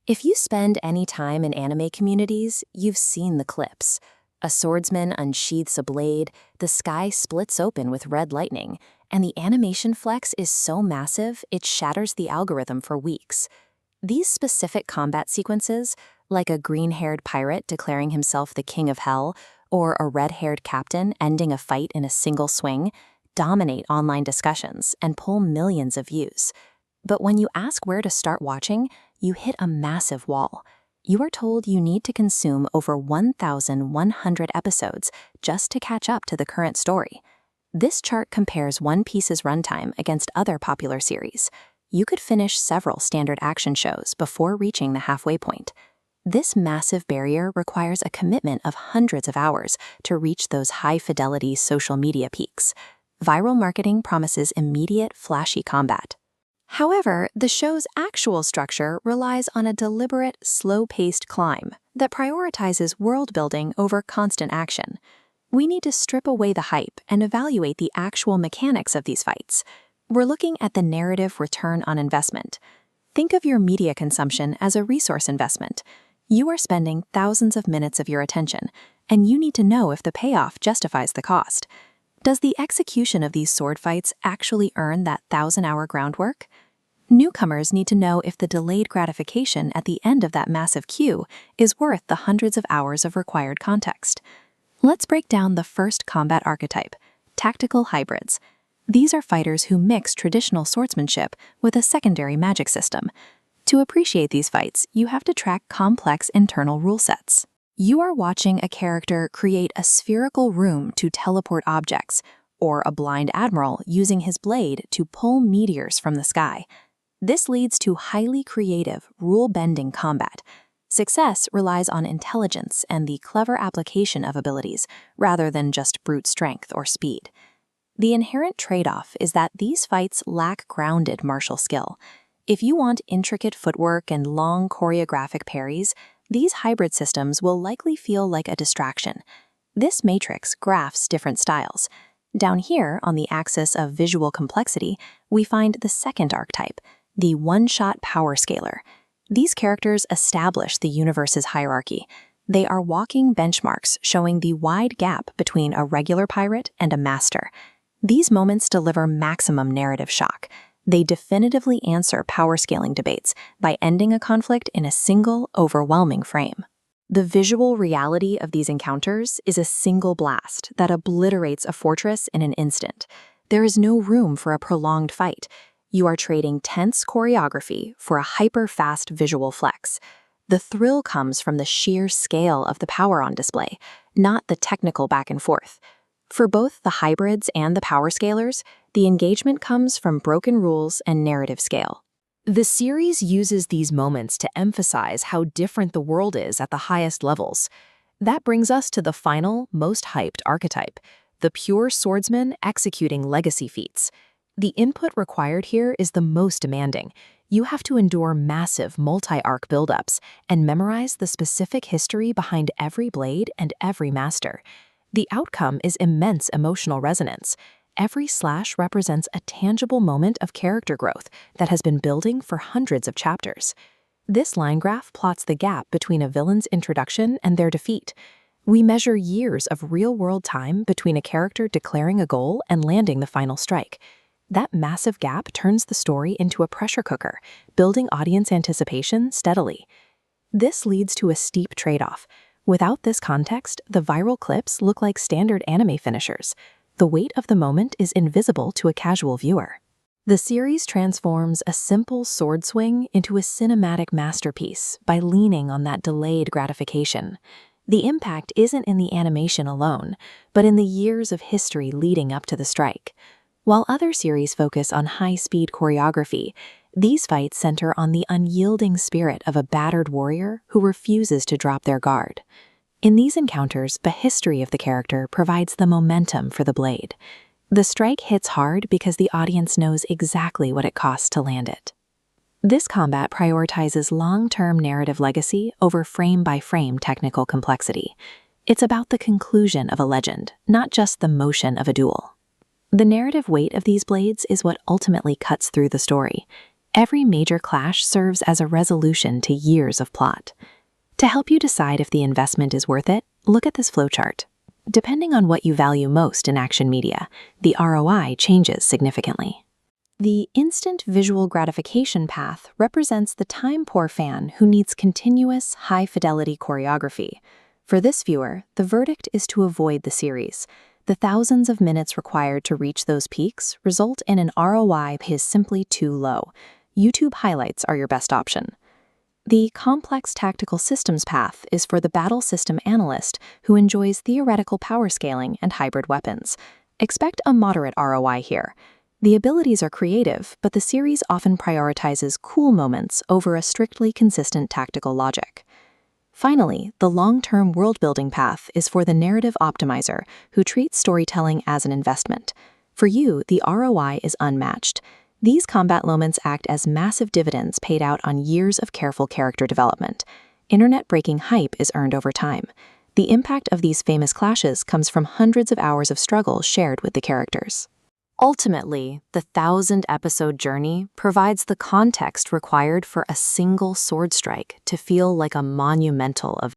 If you spend any time in anime communities, you've seen the clips. A swordsman unsheathes a blade, the sky splits open with red lightning, and the animation flex is so massive it shatters the algorithm for weeks. These specific combat sequences, like a green-haired pirate declaring himself the king of hell, or a red-haired captain ending a fight in a single swing, dominate online discussions and pull millions of views. But when you ask where to start watching, you hit a massive wall. You are told you need to consume over 1,100 episodes just to catch up to the current story. This chart compares One Piece's runtime against other popular series. You could finish several standard action shows before reaching the halfway point. This massive barrier requires a commitment of hundreds of hours to reach those high-fidelity social media peaks. Viral marketing promises immediate, flashy combat. However, the show's actual structure relies on a deliberate, slow-paced climb that prioritizes world-building over constant action. We need to strip away the hype and evaluate the actual mechanics of these fights. We're looking at the narrative return on investment. Think of your media consumption as a resource investment. You are spending thousands of minutes of your attention, and you need to know if the payoff justifies the cost. Does the execution of these sword fights actually earn that 1,000-hour groundwork? Newcomers need to know if the delayed gratification at the end of that massive queue is worth the hundreds of hours of required context. Let's break down the first combat archetype, tactical hybrids. These are fighters who mix traditional swordsmanship with a secondary magic system. To appreciate these fights, you have to track complex internal rule sets. You are watching a character create a spherical room to teleport objects, or a blind admiral using his blade to pull meteors from the sky. This leads to highly creative, rule-bending combat. Success relies on intelligence and the clever application of abilities, rather than just brute strength or speed. The inherent trade-off is that these fights lack grounded martial skill. If you want intricate footwork and long choreographic parries, these hybrid systems will likely feel like a distraction. This matrix graphs different styles. Down here, on the axis of visual complexity, we find the second archetype, the one-shot power scaler. These characters establish the universe's hierarchy. They are walking benchmarks showing the wide gap between a regular pirate and a master. These moments deliver maximum narrative shock. They definitively answer power scaling debates by ending a conflict in a single, overwhelming frame. The visual reality of these encounters is a single blast that obliterates a fortress in an instant. There is no room for a prolonged fight. You are trading tense choreography for a hyper-fast visual flex. The thrill comes from the sheer scale of the power on display, not the technical back and forth. For both the hybrids and the power scalers, the engagement comes from broken rules and narrative scale. The series uses these moments to emphasize how different the world is at the highest levels. That brings us to the final, most hyped archetype, the pure swordsman executing legacy feats. The input required here is the most demanding. You have to endure massive multi-arc buildups and memorize the specific history behind every blade and every master. The outcome is immense emotional resonance. Every slash represents a tangible moment of character growth that has been building for hundreds of chapters. This line graph plots the gap between a villain's introduction and their defeat. We measure years of real-world time between a character declaring a goal and landing the final strike. That massive gap turns the story into a pressure cooker, building audience anticipation steadily. This leads to a steep trade-off. Without this context, the viral clips look like standard anime finishers. The weight of the moment is invisible to a casual viewer. The series transforms a simple sword swing into a cinematic masterpiece by leaning on that delayed gratification. The impact isn't in the animation alone, but in the years of history leading up to the strike. While other series focus on high-speed choreography, these fights center on the unyielding spirit of a battered warrior who refuses to drop their guard. In these encounters, the history of the character provides the momentum for the blade. The strike hits hard because the audience knows exactly what it costs to land it. This combat prioritizes long-term narrative legacy over frame-by-frame technical complexity. It's about the conclusion of a legend, not just the motion of a duel. The narrative weight of these blades is what ultimately cuts through the story. Every major clash serves as a resolution to years of plot. To help you decide if the investment is worth it, look at this flowchart. Depending on what you value most in action media, the ROI changes significantly. The instant visual gratification path represents the time-poor fan who needs continuous, high-fidelity choreography. For this viewer, the verdict is to avoid the series. The thousands of minutes required to reach those peaks result in an ROI that is simply too low. YouTube highlights are your best option. The complex tactical systems path is for the battle system analyst who enjoys theoretical power scaling and hybrid weapons. Expect a moderate ROI here. The abilities are creative, but the series often prioritizes cool moments over a strictly consistent tactical logic. Finally, the long-term world-building path is for the narrative optimizer who treats storytelling as an investment. For you, the ROI is unmatched. These combat moments act as massive dividends paid out on years of careful character development. Internet-breaking hype is earned over time. The impact of these famous clashes comes from hundreds of hours of struggle shared with the characters. Ultimately, the 1,000-episode journey provides the context required for a single sword strike to feel like a monumental event.